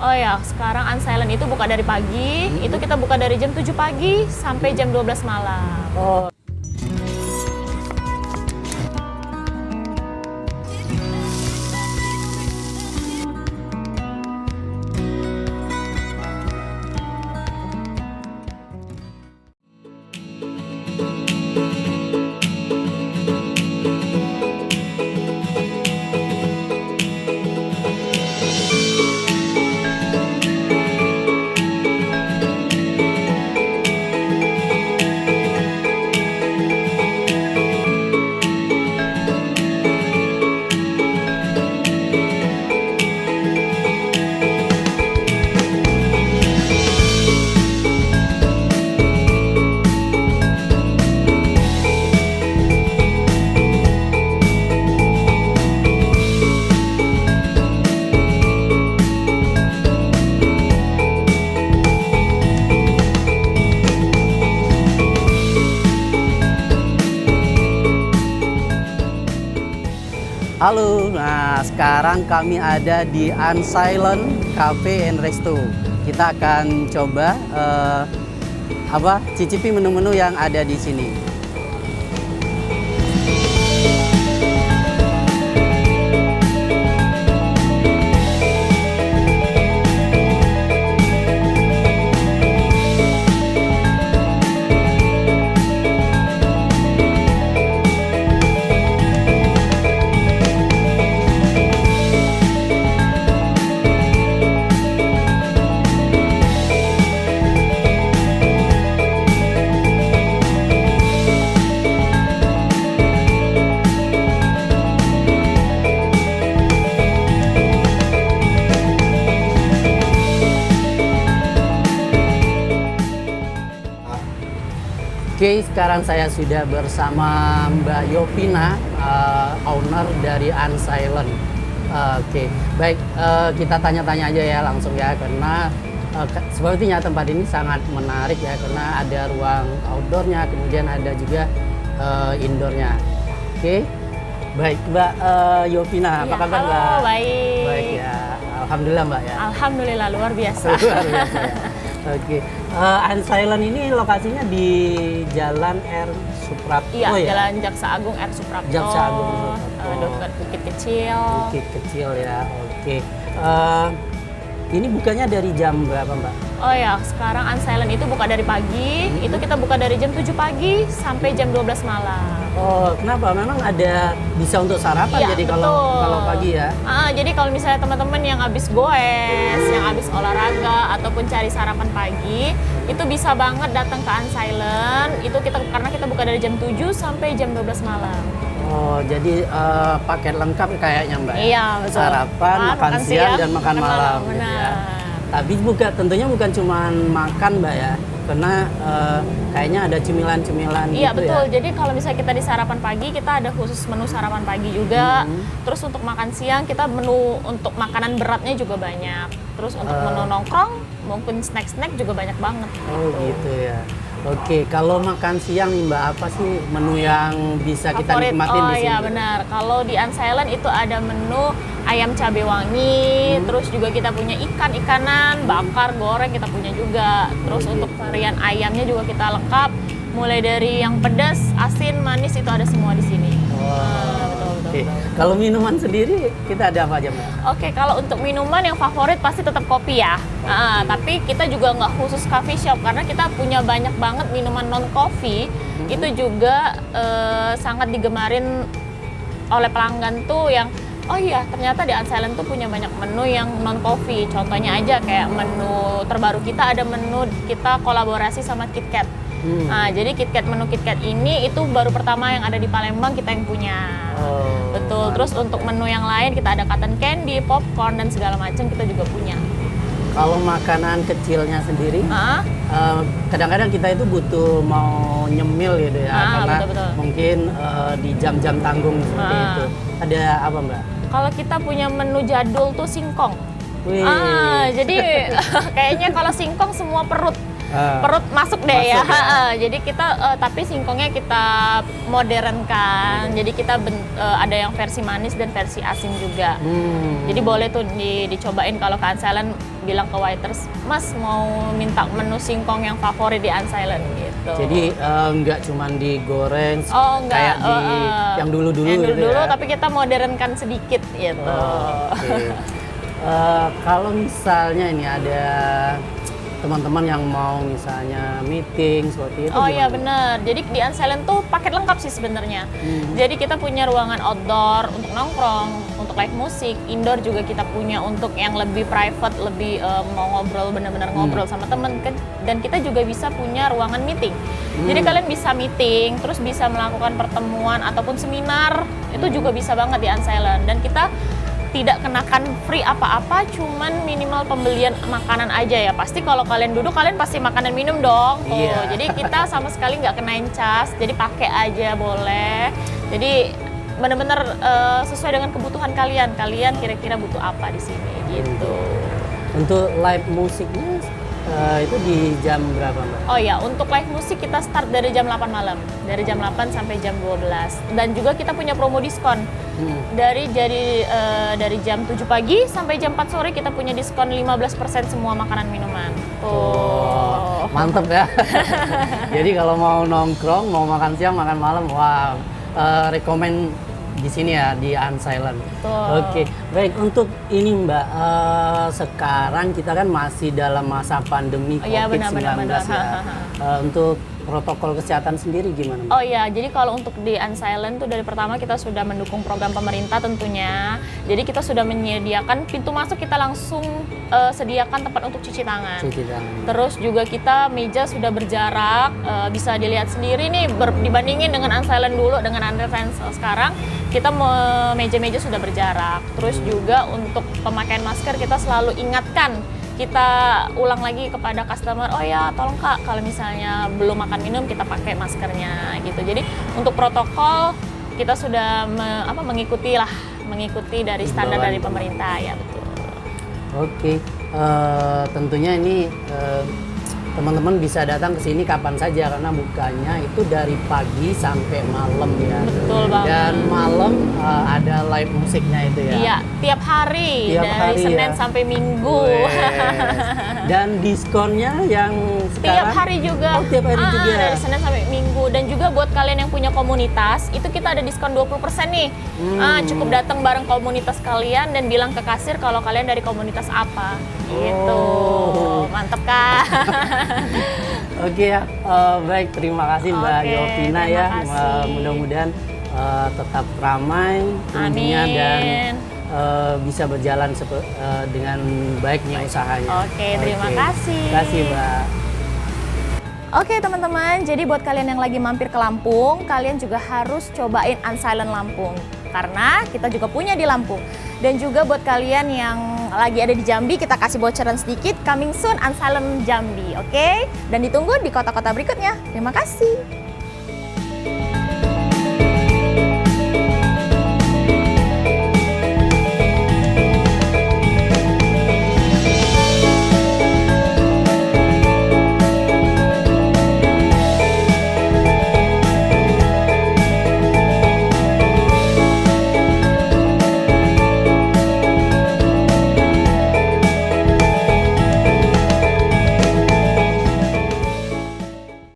Oh ya, sekarang Unsilent itu buka dari pagi, itu kita buka dari jam 7 pagi sampai jam 12 malam. Oh. Halo, nah sekarang kami ada di Unsilent Cafe and Resto. Kita akan coba cicipi menu-menu yang ada di sini. Oke, sekarang saya sudah bersama Mbak Yovina, owner dari Unsilent. Oke, baik, kita tanya-tanya aja ya langsung ya, karena sepertinya tempat ini sangat menarik ya, karena ada ruang outdoornya, kemudian ada juga indoornya. Oke, baik Mbak Yovina, apa kabar Mbak? Halo, baik. Baik ya, alhamdulillah Mbak ya. Alhamdulillah, luar biasa. Luar biasa ya. Oke, Unsilent ini lokasinya di Jalan R. Suprapto Iya, ya? Jalan Jaksa Agung R. Suprapto. Jaksa Agung Suprapto. Dekat Bukit Kecil. Bukit Kecil ya, oke. Ini bukanya dari jam berapa Mbak? Oh ya, sekarang Unsilent itu buka dari pagi, itu kita buka dari jam 7 pagi sampai jam 12 malam. Oh, kenapa? Memang ada bisa untuk sarapan Iya, jadi betul. kalau pagi ya? Jadi kalau misalnya teman-teman yang habis goes, yang habis olahraga ataupun cari sarapan pagi, itu bisa banget datang ke Unsilent. Itu karena kita buka dari jam 7 sampai jam 12 malam. Oh, jadi paket lengkap kayaknya Mbak? Iya, betul. Sarapan, makan siang, dan makan malam. Gitu ya. Tapi tentunya bukan cuma makan Mbak ya, karena kayaknya ada cemilan-cemilan Iya gitu betul, ya? jadi kalau misalnya kita di sarapan pagi, kita ada khusus menu sarapan pagi juga. Terus untuk makan siang, kita menu untuk makanan beratnya juga banyak. Terus untuk menu nongkrong, mungkin snack-snack juga banyak banget. Oh gitu ya. Oke, kalau makan siang nih Mbak, apa sih menu yang bisa kita Favorit? nikmatin di sini? Iya benar, kalau di Unsilent itu ada menu ayam cabai wangi, terus juga kita punya ikanan, bakar, goreng kita punya juga. Terus untuk varian ayamnya juga kita lengkap, mulai dari yang pedas, asin, manis itu ada semua di sini. Oke. Kalau minuman sendiri kita ada apa aja Mbak? Oke, kalau untuk minuman yang favorit pasti tetap kopi ya. Tapi kita juga nggak khusus coffee shop karena kita punya banyak banget minuman non coffee. Itu juga sangat digemarin oleh pelanggan tuh yang oh iya ternyata di Unsilent tuh punya banyak menu yang non coffee. Contohnya aja kayak menu terbaru kita ada menu kita kolaborasi sama KitKat. Jadi menu KitKat ini itu baru pertama yang ada di Palembang kita yang punya. Betul. Terus untuk menu yang lain kita ada cotton candy, popcorn dan segala macam kita juga punya. Kalau makanan kecilnya sendiri, kadang-kadang kita itu butuh mau nyemil gitu ya, karena betul. mungkin di jam-jam tanggung seperti itu. Ada apa Mbak? Kalau kita punya menu jadul tuh singkong. Wih. Jadi kayaknya kalau singkong semua perut. perut masuk deh ya. Masuk ya. Jadi kita tapi singkongnya kita modernkan. Jadi kita ada yang versi manis dan versi asin juga. Jadi boleh tuh dicobain kalau ke Unsilent, bilang ke waiters, Mas mau minta menu singkong yang favorit di Unsilent gitu. Jadi nggak cuma digoreng Enggak, kayak di yang dulu-dulu gitu ya. tapi kita modernkan sedikit gitu. Oke. Kalau misalnya ini ada teman-teman yang mau misalnya meeting seperti itu. Oh iya gimana? bener, jadi di Unsilent tuh paket lengkap sih sebenarnya. Jadi kita punya ruangan outdoor untuk nongkrong, untuk live musik, indoor juga kita punya untuk yang lebih private, lebih mau ngobrol, bener-bener ngobrol sama temen. Dan kita juga bisa punya ruangan meeting. Jadi kalian bisa meeting, terus bisa melakukan pertemuan ataupun seminar, itu juga bisa banget di Unsilent. Dan kita tidak kenakan free apa-apa, cuman minimal pembelian makanan aja ya. Pasti kalau kalian duduk, kalian pasti makan dan minum dong. Tuh. Iya. Jadi kita sama sekali nggak kenain cas, jadi pakai aja boleh. Jadi benar-benar sesuai dengan kebutuhan kalian. Kalian kira-kira butuh apa di sini gitu. Untuk live musiknya itu di jam berapa, Mbak? Oh ya, untuk live musik kita start dari jam 8 malam. Dari jam 8 sampai jam 12. Dan juga kita punya promo diskon. Dari jam 7 pagi sampai jam 4 sore kita punya diskon 15% semua makanan minuman. Tuh. Mantep ya. Jadi kalau mau nongkrong, mau makan siang, makan malam, wah, rekomen di sini ya, di Unsilent. Oke, baik. Untuk ini Mbak, sekarang kita kan masih dalam masa pandemi COVID-19 ya. Untuk protokol kesehatan sendiri gimana, Mbak? Oh iya, jadi kalau untuk di Unsilent tuh dari pertama kita sudah mendukung program pemerintah tentunya. Jadi kita sudah menyediakan pintu masuk, kita langsung sediakan tempat untuk cuci tangan. Terus juga kita meja sudah berjarak, bisa dilihat sendiri nih dibandingin dengan Unsilent dulu dengan Unsilent sekarang, kita meja-meja sudah berjarak. Terus juga untuk pemakaian masker kita selalu ingatkan, kita ulang lagi kepada customer, oh ya tolong Kak, kalau misalnya belum makan minum kita pakai maskernya gitu. Jadi untuk protokol kita sudah mengikuti dari standar dari pemerintah ya, betul. Oke, tentunya ini teman-teman bisa datang ke sini kapan saja karena bukanya itu dari pagi sampai malam ya. Betul banget. Dan malam ada live musiknya itu ya. Iya, tiap hari dari Senin sampai Minggu. Dan diskonnya yang sekarang tiap hari juga. Oh, tiap hari juga. Dari Senin sampai Minggu. Dan juga buat kalian yang punya komunitas, itu kita ada diskon 20% nih. Cukup datang bareng komunitas kalian dan bilang ke kasir kalau kalian dari komunitas apa. Gitu. Mantep Kak. Oke ya, baik, terima kasih Mbak Yovina ya. Mudah-mudahan tetap ramai tentunya dan bisa berjalan dengan baiknya usahanya. Oke, terima kasih. Terima kasih Mbak. Oke teman-teman, jadi buat kalian yang lagi mampir ke Lampung, kalian juga harus cobain Unsilent Lampung. Karena kita juga punya di Lampung. Dan juga buat kalian yang lagi ada di Jambi, kita kasih bocoran sedikit, coming soon Unsilent Jambi, oke? Dan ditunggu di kota-kota berikutnya. Terima kasih.